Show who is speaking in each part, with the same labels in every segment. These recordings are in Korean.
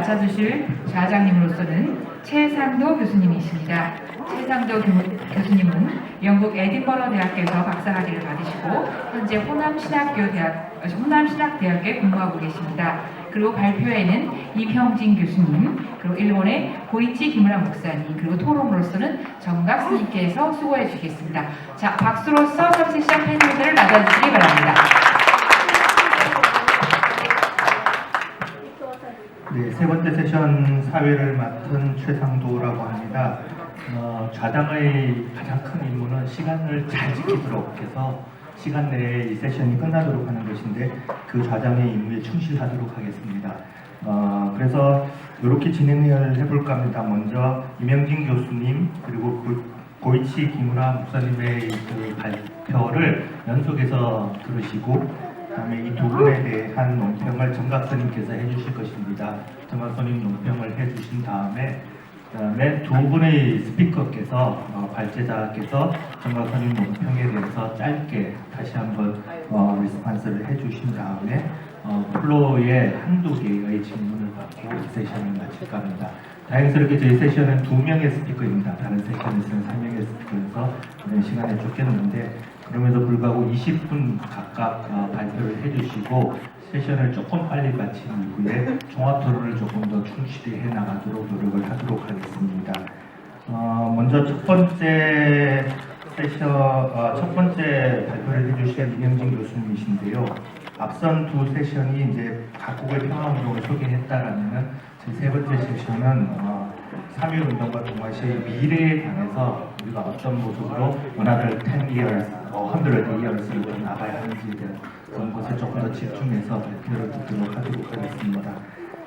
Speaker 1: 맡아주실 좌장님으로서는 최상도 교수님이십니다. 최상도 교수님은 영국 에딘버러 대학교에서 박사학위를 받으시고 현재 호남신학대학교에 근무하고 계십니다. 그리고 발표에는 이평진 교수님, 그리고 일본의 고이치 기무라 목사님, 그리고 토론으로서는 정각 스님께서 수고해 주시겠습니다. 자, 박수로서 3세션 팬분들을 맞아주시기 바랍니다.
Speaker 2: 네, 세 번째 세션 사회를 맡은 최상도라고 합니다. 좌장의 가장 큰 임무는 시간을 잘 지키도록 해서 시간 내에 이 세션이 끝나도록 하는 것인데 그 좌장의 임무에 충실하도록 하겠습니다. 그래서 이렇게 진행을 해볼까 합니다. 먼저 이명진 교수님 그리고 고이치 기무라 목사님의 그 발표를 연속해서 들으시고 그다음에 이 두 분에 대한 논평을 정각스님께서 해주실 것입니다. 정각스님 논평을 해주신 다음에 그다음에 두 분의 스피커께서 발제자께서 정각스님 논평에 대해서 짧게 다시 한번 리스판스를 해주신 다음에 플로어에 한두 개의 질문을 받고 이 세션을 마칠까 합니다. 다행스럽게 저희 세션은 2명의 스피커입니다. 다른 세션에서는 3명의 스피커여서 이런 시간에 쫓겼는데 그럼에도 불구하고 20분 각각 발표를 해주시고 세션을 조금 빨리 마친 이후에 종합 토론을 조금 더 충실히 해나가도록 노력을 하도록 하겠습니다. 먼저 첫 번째 발표를 해주신 이명진 교수님이신데요. 앞선 두 세션이 이제 각국의 평화운동을 소개했다라면은 제 세 번째 세션은 3.1운동과 동아시아의 미래에 관해서 우리가 어떤 모습으로 another 10 years, 100 years를 좀 나가야 하는지에 대한 그런 것에 조금 더 집중해서 발표를 듣도록 하도록 하겠습니다.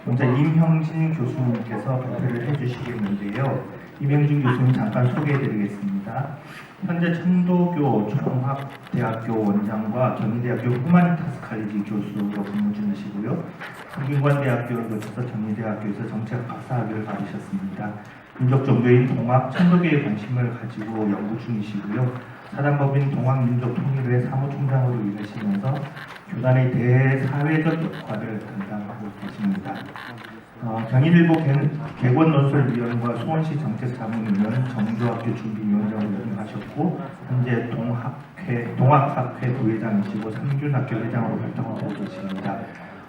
Speaker 2: 먼저 임형진 교수님께서 발표를 해주시겠는데요. 임형진 교수님 잠깐 소개해드리겠습니다. 현재 천도교 종합대학교 원장과 경희대학교 후마니타스 칼리지 교수로 근무 중이시고요. 성균관대학교를 거쳐서 경희대학교에서 정치학 박사학위를 받으셨습니다. 민족 종교인 동학 천도교에 관심을 가지고 연구 중이시고요. 사단법인 동학민족 통일회 사무총장으로 일하시면서 교단의 대사회적 역할을 담당하고 계십니다. 경희일보 개권논술위원과 수원시 정책자문위원, 정조학교 준비위원장으로 역임하셨고 현재 동학학회 부회장이시고 삼균학교 회장으로 활동하고 계십니다.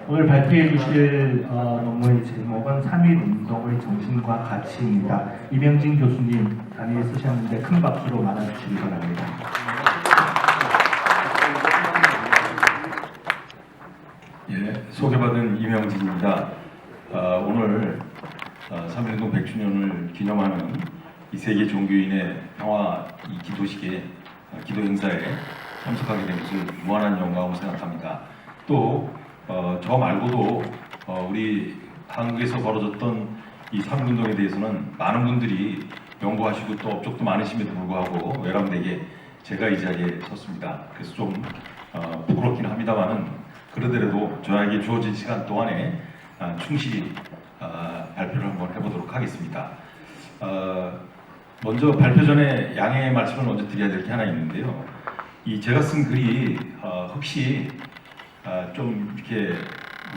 Speaker 2: 오늘 발표해 주실 논문의 제목은 3.1운동의 정신과 가치입니다. 이명진 교수님 단위에 쓰셨는데 큰 박수로 맞아주시기 바랍니다.
Speaker 3: 예, 소개받은 이명진입니다. 오늘 3.1운동 100주년을 기념하는 이 세계 종교인의 평화 이 기도식에 기도 행사에 참석하게 된 것을 무한한 영광으로 생각합니다. 또 저 말고도 우리 한국에서 벌어졌던 이 3.1운동에 대해서는 많은 분들이 연구하시고 또 업적도 많으심에도 불구하고 외람되게 제가 이 자리에 섰습니다. 그래서 좀 부끄럽긴 합니다만은 그러더라도 저에게 주어진 시간 동안에 충실히 발표를 한번 해보도록 하겠습니다. 먼저 발표 전에 양해의 말씀을 먼저 드려야 될 게 하나 있는데요. 이 제가 쓴 글이 혹시 좀 이렇게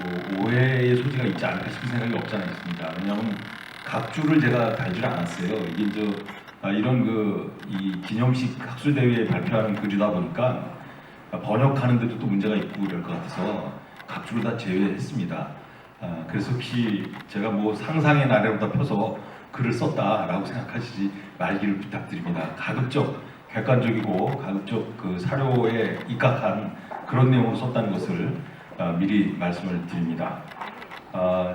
Speaker 3: 뭐 오해의 소지가 있지 않을까 싶은 생각이 없지 않아 있습니다. 왜냐하면 각주를 제가 달지 않았어요. 이게 이런 이 기념식 학술 대회에 발표하는 글이다 보니까 번역하는데도 또 문제가 있고 이럴 것 같아서 각주를 다 제외했습니다. 그래서 혹시 제가 뭐 상상의 나래로다 펴서 글을 썼다라고 생각하시지 말기를 부탁드립니다. 가급적 객관적이고 가급적 그 사료에 입각한 그런 내용으로 썼다는 것을 미리 말씀을 드립니다.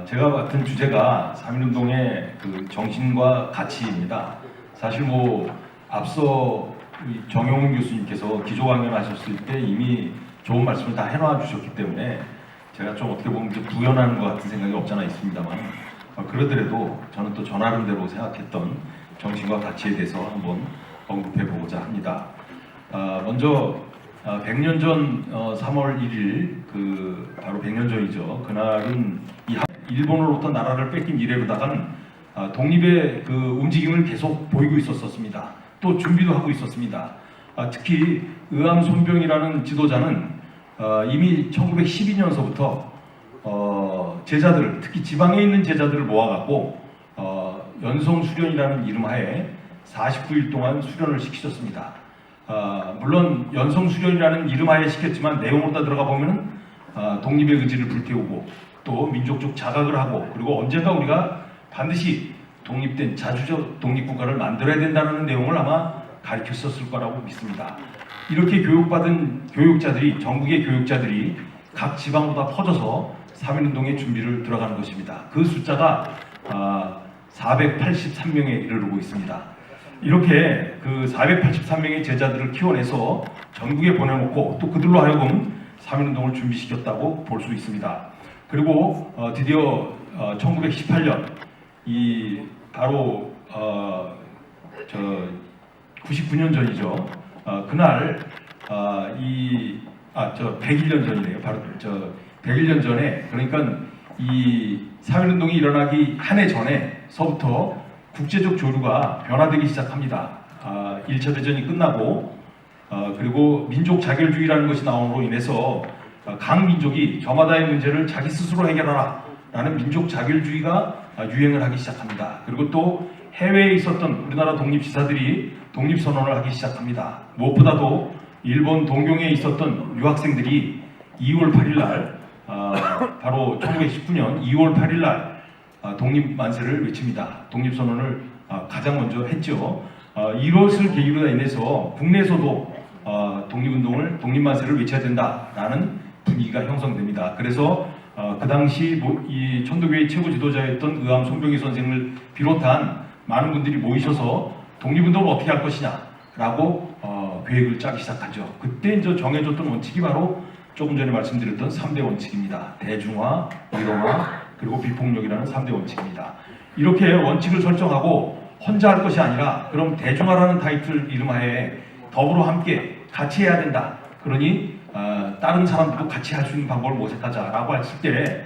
Speaker 3: 제가 맡은 주제가 3.1운동의 그 정신과 가치입니다. 사실 뭐 앞서 정용훈 교수님께서 기조 강연하셨을 때 이미 좋은 말씀을 다 해놔 주셨기 때문에 제가 좀 어떻게 보면 이제 부연하는 것 같은 생각이 없잖아 있습니다만 그러더라도 저는 또 저 나름대로 생각했던 정신과 가치에 대해서 한번 언급해 보고자 합니다. 먼저 100년 전 3월 1일 바로 100년 전이죠. 그날은 이 일본으로부터 나라를 뺏긴 이래로다가는 독립의 그 움직임을 계속 보이고 있었습니다. 또 준비도 하고 있었습니다. 특히 의암 손병이라는 지도자는 이미 1912년서부터 제자들, 특히 지방에 있는 제자들을 모아갖고 연성 수련이라는 이름하에 49일 동안 수련을 시키셨습니다. 물론 연성 수련이라는 이름하에 시켰지만 내용으로 다 들어가 보면은 독립의 의지를 불태우고 또 민족적 자각을 하고 그리고 언젠가 우리가 반드시 독립된 자주적 독립국가를 만들어야 된다는 내용을 아마 가르쳤었을 거라고 믿습니다. 이렇게 교육받은 교육자들이, 전국의 교육자들이 각 지방보다 퍼져서 3.1운동의 준비를 들어가는 것입니다. 그 숫자가 483명에 이르르고 있습니다. 이렇게 그 483명의 제자들을 키워내서 전국에 보내놓고 또 그들로 하여금 3.1운동을 준비시켰다고 볼 수 있습니다. 그리고 드디어 1918년 이 바로 99년 전이죠. 그날 101년 전이네요. 바로 101년 전에, 그러니까 이 3.1운동이 일어나기 한 해 전에서부터 국제적 조류가 변화되기 시작합니다. 1차 대전이 끝나고 그리고 민족 자결주의라는 것이 나옴으로 인해서 각 민족이 저마다의 문제를 자기 스스로 해결하라 라는 민족 자결주의가 유행을 하기 시작합니다. 그리고 또 해외에 있었던 우리나라 독립지사들이 독립선언을 하기 시작합니다. 무엇보다도 일본 동경에 있었던 유학생들이 2월 8일 날 바로 1919년 2월 8일 날 독립만세를 외칩니다. 독립선언을 가장 먼저 했죠. 이것을 계기로 인해서 국내에서도 독립만세를 외쳐야 된다라는 분위기가 형성됩니다. 그래서 그 당시 이 천도교의 최고 지도자였던 의암 손병희 선생을 비롯한 많은 분들이 모이셔서 독립운동을 어떻게 할 것이냐라고 계획을 짜기 시작하죠. 그때 이제 정해졌던 원칙이 바로 조금 전에 말씀드렸던 3대 원칙입니다. 대중화, 일원화, 그리고 비폭력이라는 3대 원칙입니다. 이렇게 원칙을 설정하고 혼자 할 것이 아니라 그럼 대중화라는 타이틀 이름하에 더불어 함께 같이 해야 된다. 그러니 다른 사람들도 같이 할 수 있는 방법을 모색하자라고 했을 때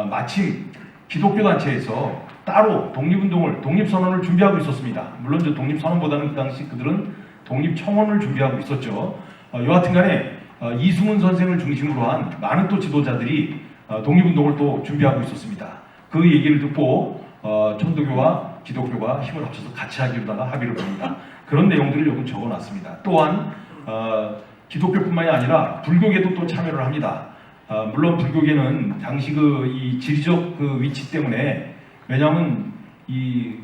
Speaker 3: 마침 기독교 단체에서 따로 독립선언을 준비하고 있었습니다. 물론 저 독립선언보다는 그 당시 그들은 독립청원을 준비하고 있었죠. 여하튼간에 이승훈 선생을 중심으로 한 많은 또 지도자들이 독립운동을 또 준비하고 있었습니다. 그 얘기를 듣고 천도교와 기독교가 힘을 합쳐서 같이 하기로다가 합의를 봅니다. 그런 내용들을 여기 적어놨습니다. 또한 기독교뿐만이 아니라 불교계도 또 참여를 합니다. 물론 불교계는 당시 이 지리적 위치 때문에, 왜냐하면 이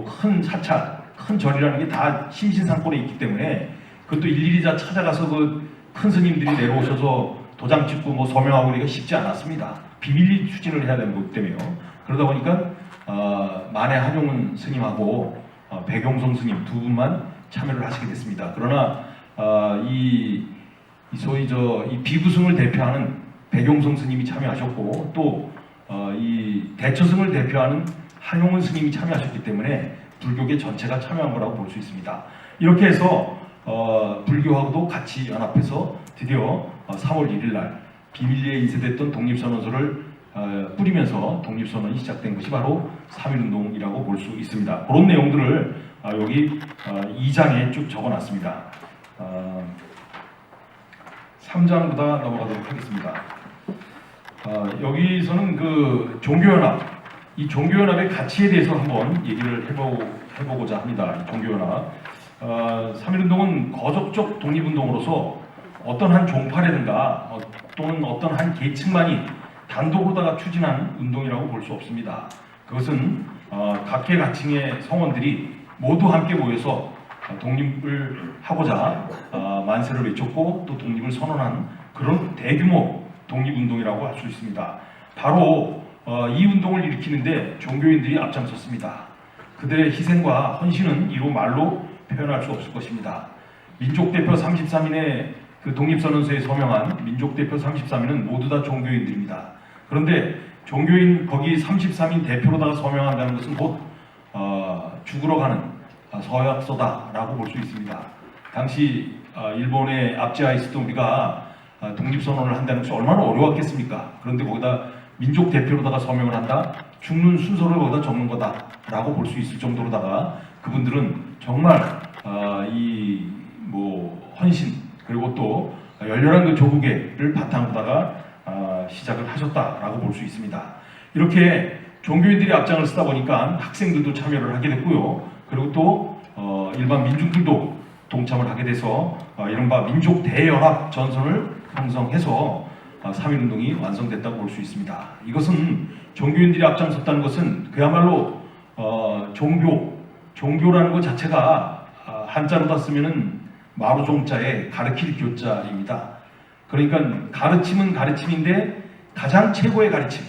Speaker 3: 큰 사찰, 큰 절이라는 게 다 심신상권에 있기 때문에 그것도 일일이 다 찾아가서 큰 스님들이 내려오셔서 도장 찍고 서명하고 그러기가 쉽지 않았습니다. 비밀리 추진을 해야 되는 것 때문에요. 그러다 보니까 만해 한용운 스님하고 백용성 스님 두 분만 참여를 하시게 됐습니다. 그러나 이 소위 이 비구승을 대표하는 백용성 스님이 참여하셨고 또 이 대처승을 대표하는 한용운 스님이 참여하셨기 때문에 불교계 전체가 참여한 거라고 볼 수 있습니다. 이렇게 해서 불교하고도 같이 연합해서 드디어 3월 1일 날 비밀리에 인쇄됐던 독립선언서를 뿌리면서 독립선언이 시작된 것이 바로 3.1운동이라고 볼 수 있습니다. 그런 내용들을 여기 2장에 쭉 적어놨습니다. 3장보다 넘어가도록 하겠습니다. 여기서는 종교연합, 이 종교연합의 가치에 대해서 한번 얘기를 해보고자 합니다. 이 종교연합. 3.1운동은 거적적 독립운동으로서 어떤 한 종파라든가 또는 어떤 한 계층만이 단독으로다가 추진한 운동이라고 볼 수 없습니다. 그것은 각계 각층의 성원들이 모두 함께 모여서 독립을 하고자 만세를 외쳤고 또 독립을 선언한 그런 대규모 독립운동이라고 할 수 있습니다. 바로 이 운동을 일으키는데 종교인들이 앞장섰습니다. 그들의 희생과 헌신은 이루 말로 표현할 수 없을 것입니다. 민족대표 33인의 독립선언서에 서명한 민족대표 33인은 모두 다 종교인들입니다. 그런데 종교인 거기 33인 대표로다가 서명한다는 것은 곧 죽으러 가는 서약서다라고 볼 수 있습니다. 당시 일본의 압제하에 있었던 우리가 독립선언을 한다는 것이 얼마나 어려웠겠습니까? 그런데 거기다 민족 대표로다가 서명을 한다? 죽는 순서를 거기다 적는 거다라고 볼 수 있을 정도로다가 그분들은 정말 헌신 그리고 또 열렬한 조국애를 바탕으로다가 시작을 하셨다라고 볼 수 있습니다. 이렇게 종교인들이 앞장을 쓰다 보니까 학생들도 참여를 하게 됐고요. 그리고 또 일반 민중들도 동참을 하게 돼서 이른바 민족 대연합 전선을 형성해서 3.1운동이 완성됐다고 볼 수 있습니다. 이것은 종교인들이 앞장섰다는 것은 그야말로 종교라는 것 자체가 한자로다 쓰면은 마루종자에 가르칠 교자입니다. 그러니까 가르침은 가르침인데 가장 최고의 가르침,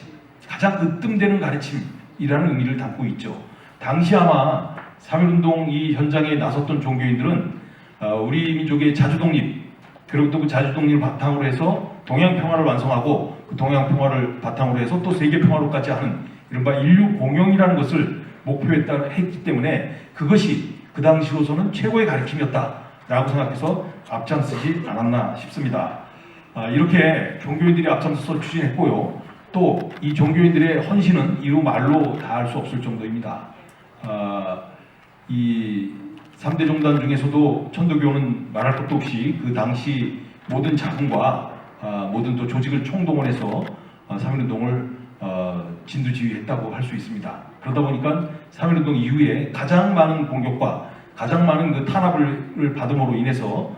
Speaker 3: 가장 으뜸되는 가르침이라는 의미를 담고 있죠. 당시 아마 3.1운동 이 현장에 나섰던 종교인들은 우리 민족의 자주독립, 그리고 또 그 자주독립을 바탕으로 해서 동양평화를 완성하고 그 동양평화를 바탕으로 해서 또 세계평화로까지 하는 이른바 인류 공영이라는 것을 했기 때문에 그것이 그 당시로서는 최고의 가르침이었다라고 생각해서 앞장서지 않았나 싶습니다. 이렇게 종교인들이 앞장서서 추진했고요. 또 이 종교인들의 헌신은 이루 말로 다할 수 없을 정도입니다. 이 3대 종단 중에서도 천도교는 말할 것도 없이 그 당시 모든 자금과 모든 또 조직을 총동원해서 3.1운동을 진두지휘했다고 할 수 있습니다. 그러다 보니까 3.1운동 이후에 가장 많은 공격과 가장 많은 그 탄압을 받음으로 인해서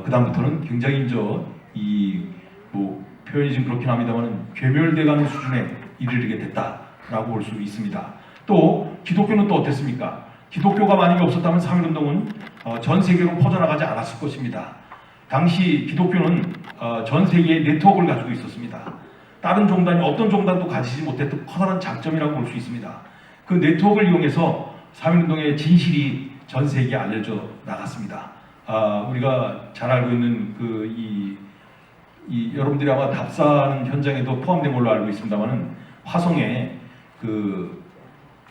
Speaker 3: 그 다음부터는 굉장히 표현이 좀 그렇긴 합니다만 괴멸돼가는 수준에 이르게 됐다라고 볼 수 있습니다. 또 기독교는 또 어땠습니까? 기독교가 만약에 없었다면 3.1운동은 전 세계로 퍼져나가지 않았을 것입니다. 당시 기독교는 전 세계에 네트워크를 가지고 있었습니다. 다른 종단이 어떤 종단도 가지지 못했던 커다란 장점이라고 볼 수 있습니다. 그 네트워크를 이용해서 3.1운동의 진실이 전 세계에 알려져 나갔습니다. 우리가 잘 알고 있는 여러분들이 아마 답사하는 현장에도 포함된 걸로 알고 있습니다만은 화성에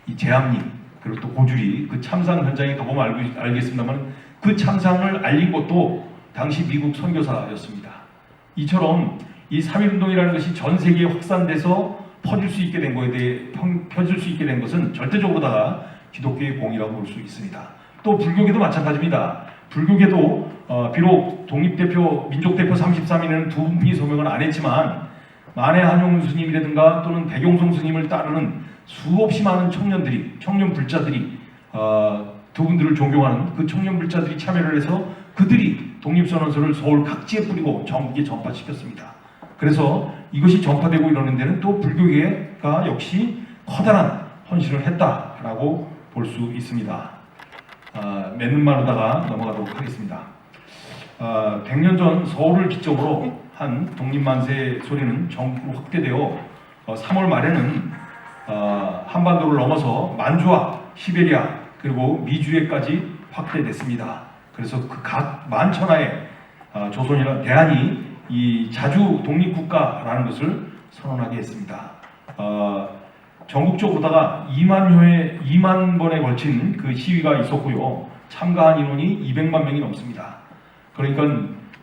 Speaker 3: 이 제암리 그리고 또 고주리 그 참상 현장에 가보면 알겠습니다만 그 참상을 알린 것도 당시 미국 선교사였습니다. 이처럼 이 3.1운동이라는 것이 전 세계에 확산돼서 퍼질 수 있게 된 것은 절대적으로다가 기독교의 공이라고 볼 수 있습니다. 또 불교계도 마찬가지입니다. 불교계도 비록 독립대표, 민족대표 33인에는 두 분이 소명을 안 했지만 만해 한용운 스님이라든가 또는 백용성 스님을 따르는 수없이 많은 청년 불자들이 두 분들을 존경하는 그 청년 불자들이 참여를 해서 그들이 독립선언서를 서울 각지에 뿌리고 전국에 전파시켰습니다. 그래서 이것이 전파되고 이러는 데는 또 불교계가 역시 커다란 헌신을 했다라고 볼 수 있습니다. 맺는 말로다가 넘어가도록 하겠습니다. 100년 전 서울을 기점으로 한 독립만세 소리는 전국으로 확대되어 3월 말에는 한반도를 넘어서 만주와 시베리아 그리고 미주에까지 확대됐습니다. 그래서 그 각 만천하에 조선이나 대한이 이 자주 독립국가라는 것을 선언하게 했습니다. 전국적으로다가 2만 번에 걸친 그 시위가 있었고요. 참가한 인원이 200만 명이 넘습니다. 그러니까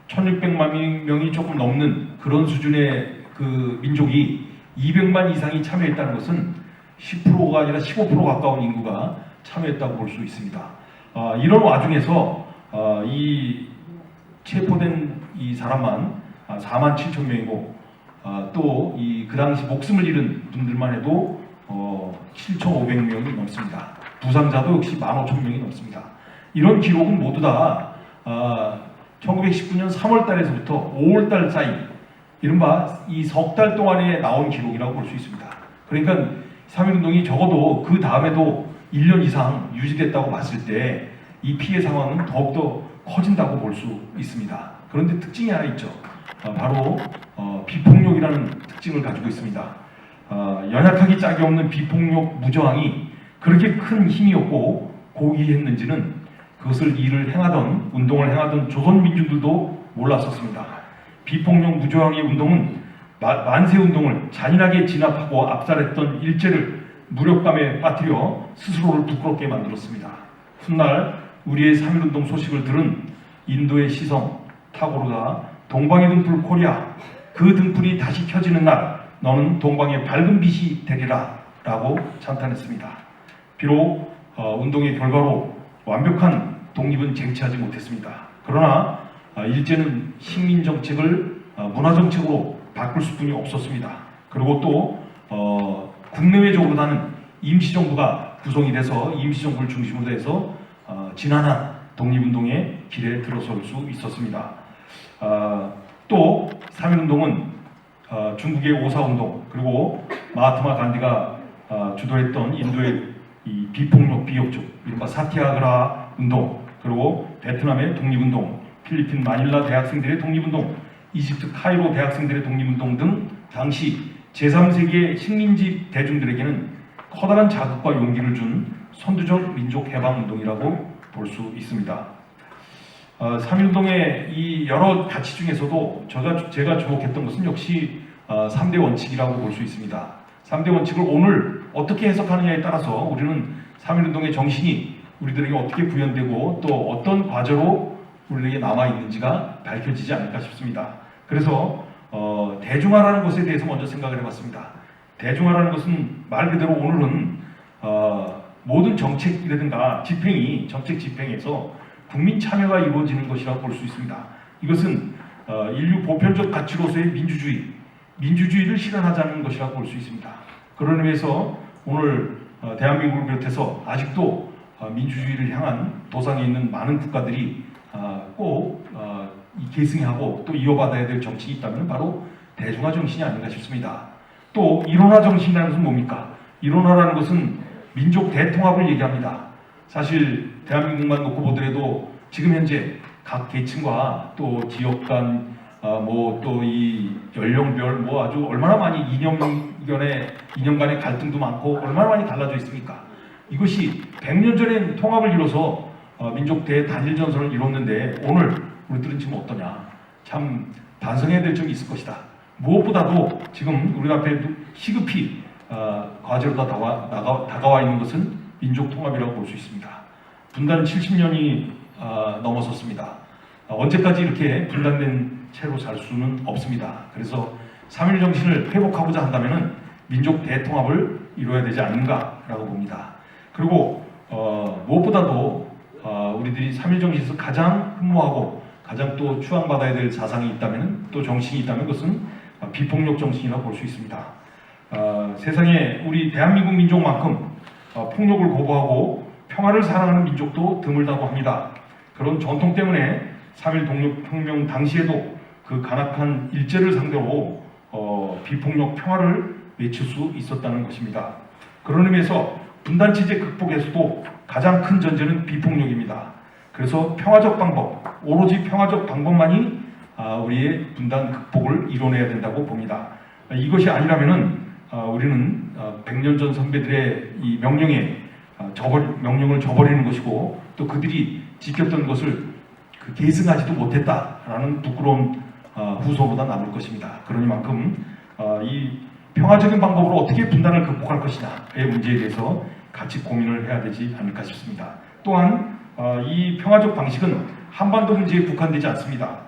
Speaker 3: 1600만 명이 조금 넘는 그런 수준의 그 민족이 200만 이상이 참여했다는 것은 10%가 아니라 15% 가까운 인구가 참여했다고 볼 수 있습니다. 이런 와중에서 이 체포된 이 사람만 4만 7천 명이고 또 그 당시 목숨을 잃은 분들만 해도 7,500명이 넘습니다. 부상자도 역시 15,000명이 넘습니다. 이런 기록은 모두 다 1919년 3월 달에서부터 5월 달 사이 이른바 이 석 달 동안에 나온 기록이라고 볼 수 있습니다. 그러니까 3.1운동이 적어도 그 다음에도 1년 이상 유지됐다고 봤을 때 이 피해 상황은 더욱더 커진다고 볼 수 있습니다. 그런데 특징이 하나 있죠. 바로 비폭력이라는 특징을 가지고 있습니다. 연약하기 짝이 없는 비폭력 무저항이 그렇게 큰 힘이었고 고귀했는지는 그것을 운동을 행하던 조선민중들도 몰랐었습니다. 비폭력 무저항의 운동은 만세운동을 잔인하게 진압하고 압살했던 일제를 무력감에 빠뜨려 스스로를 부끄럽게 만들었습니다. 훗날 우리의 3.1운동 소식을 들은 인도의 시성 타고르가 동방의 등불 코리아 그 등불이 다시 켜지는 날 너는 동방의 밝은 빛이 되리라 라고 찬탄했습니다. 비록 운동의 결과로 완벽한 독립은 쟁취하지 못했습니다. 그러나 일제는 식민정책을 문화정책으로 바꿀 수뿐이 없었습니다. 그리고 또 국내외적으로는 임시정부가 구성이 돼서 임시정부를 중심으로 해서 지난한 독립운동의 길에 들어설 수 있었습니다. 또 3.1운동은 중국의 오사운동 그리고 마하트마 간디가 주도했던 인도의 이 비폭력 비협조 이른바 사티아그라 운동 그리고 베트남의 독립운동 필리핀 마닐라 대학생들의 독립운동 이집트 카이로 대학생들의 독립운동 등 당시 제3세계 식민지 대중들에게는 커다란 자극과 용기를 준 선두적 민족 해방운동이라고 볼 수 있습니다. 3.1운동의 이 여러 가치 중에서도 제가 주목했던 것은 역시 3대 원칙이라고 볼 수 있습니다. 3대 원칙을 오늘 어떻게 해석하느냐에 따라서 우리는 3.1운동의 정신이 우리들에게 어떻게 구현되고 또 어떤 과제로 우리에게 남아있는지가 밝혀지지 않을까 싶습니다. 그래서 대중화라는 것에 대해서 먼저 생각을 해봤습니다. 대중화라는 것은 말 그대로 오늘은 모든 정책이라든가 정책 집행에서 국민 참여가 이루어지는 것이라고 볼 수 있습니다. 이것은 인류 보편적 가치로서의 민주주의를 실현하자는 것이라고 볼 수 있습니다. 그런 의미에서 오늘 대한민국을 비롯해서 아직도 민주주의를 향한 도상에 있는 많은 국가들이 꼭 계승하고 또 이어받아야 될 정신이 있다면 바로 대중화 정신이 아닌가 싶습니다. 또 이론화 정신이라는 것은 뭡니까? 이론화라는 것은 민족 대통합을 얘기합니다. 사실 대한민국만 놓고 보더라도 지금 현재 각 계층과 또 지역 간 또 이 연령별 아주 얼마나 많이 이념 간의 갈등도 많고 얼마나 많이 달라져 있습니까? 이것이 100년 전엔 통합을 이뤄서 민족 대단일 전선을 이뤘는데 오늘 우리들은 지금 어떠냐? 참 반성해야 될 점이 있을 것이다. 무엇보다도 지금 우리 앞에 시급히 과제로 다가와 있는 것은 민족 통합이라고 볼 수 있습니다. 분단 70년이 넘어섰습니다. 언제까지 이렇게 분단된 채로 살 수는 없습니다. 그래서 3.1 정신을 회복하고자 한다면 민족 대통합을 이루어야 되지 않는가라고 봅니다. 그리고 무엇보다도 우리들이 3.1 정신에서 가장 흠모하고 가장 또 추앙받아야 될 사상이 있다면 또 정신이 있다면 그것은 비폭력 정신이라고 볼 수 있습니다. 세상에 우리 대한민국 민족만큼 폭력을 거부하고 평화를 사랑하는 민족도 드물다고 합니다. 그런 전통 때문에 3.1 독립혁명 당시에도 그 간악한 일제를 상대로 비폭력 평화를 외칠 수 있었다는 것입니다. 그런 의미에서 분단체제 극복에서도 가장 큰 전제는 비폭력입니다. 그래서 평화적 방법, 오로지 평화적 방법만이 우리의 분단 극복을 이뤄내야 된다고 봅니다. 이것이 아니라면은 우리는 100년 전 선배들의 이 명령을 저버리는 것이고 또 그들이 지켰던 것을 계승하지도 못했다라는 부끄러운 후소보다 남을 것입니다. 그러니만큼 이 평화적인 방법으로 어떻게 분단을 극복할 것이냐의 문제에 대해서 같이 고민을 해야 되지 않을까 싶습니다. 또한 이 평화적 방식은 한반도 문제에 국한되지 않습니다.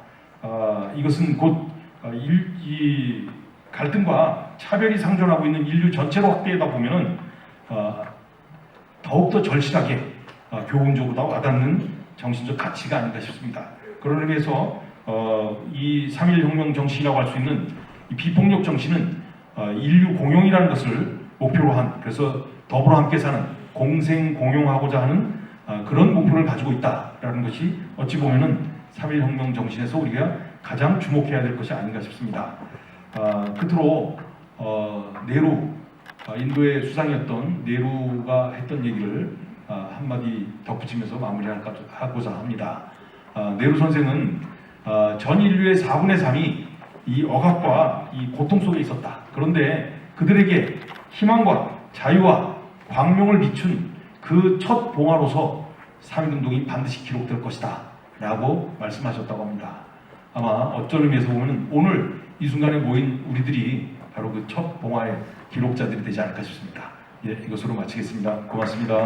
Speaker 3: 이것은 곧 이 갈등과 차별이 상존하고 있는 인류 전체로 확대하다 보면은 더욱더 절실하게 교훈적으로 와닿는 정신적 가치가 아닌가 싶습니다. 그런 의미에서 이 3.1 혁명 정신이라고 할 수 있는 이 비폭력 정신은 인류 공용이라는 것을 목표로 한 그래서 더불어 함께 사는 공생 공용하고자 하는 그런 목표를 가지고 있다라는 것이 어찌 보면은 3.1 혁명 정신에서 우리가 가장 주목해야 될 것이 아닌가 싶습니다. 끝으로 네루 인도의 수상이었던 네루가 했던 얘기를 한마디 덧붙이면서 마무리하고자 합니다. 네루 선생은 전 인류의 4분의 3이 이 억압과 이 고통 속에 있었다. 그런데 그들에게 희망과 자유와 광명을 비춘 그 첫 봉화로서 3.1운동이 반드시 기록될 것이다 라고 말씀하셨다고 합니다. 아마 어떤 의미에서 보면 오늘 이 순간에 모인 우리들이 바로 그 첫 봉화의 기록자들이 되지 않을까 싶습니다. 예, 이것으로 마치겠습니다. 고맙습니다.